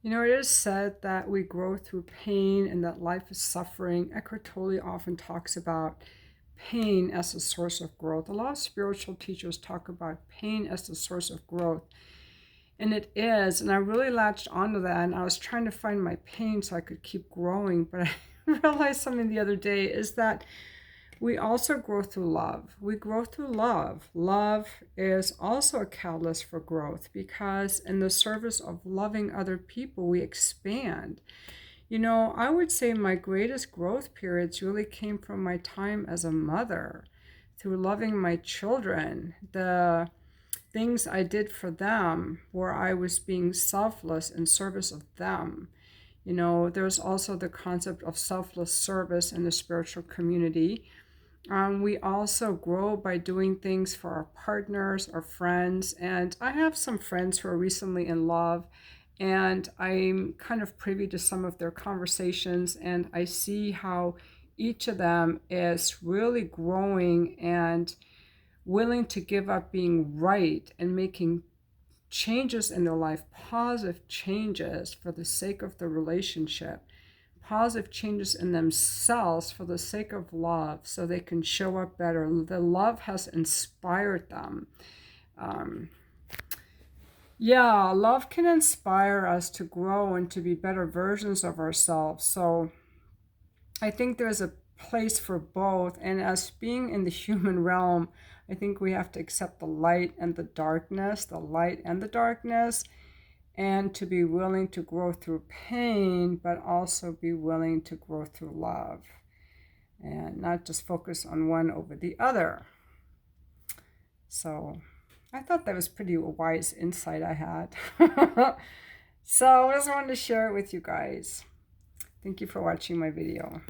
You know, it is said that we grow through pain and that life is suffering. Eckhart Tolle often talks about pain as a source of growth. A lot of spiritual teachers talk about pain as the source of growth. And it is. And I really latched onto that. And I was trying to find my pain so I could keep growing. But I realized something the other day is that we also grow through love. We grow through love. Love is also a catalyst for growth because in the service of loving other people, we expand. You know, I would say my greatest growth periods really came from my time as a mother, through loving my children, the things I did for them, where I was being selfless in service of them. You know, there's also the concept of selfless service in the spiritual community. We also grow by doing things for our partners, our friends, and I have some friends who are recently in love, and I'm kind of privy to some of their conversations, and I see how each of them is really growing and willing to give up being right and making changes in their life, positive changes for the sake of the relationship, positive changes in themselves for the sake of love so they can show up better. The love has inspired them. Yeah, love can inspire us to grow and to be better versions of ourselves. So I think there's a place for both. And as being in the human realm, I think we have to accept the light and the darkness, the light and the darkness, and to be willing to grow through pain, but also be willing to grow through love and not just focus on one over the other. So I thought that was pretty wise insight I had. So I just wanted to share it with you guys. Thank you for watching my video.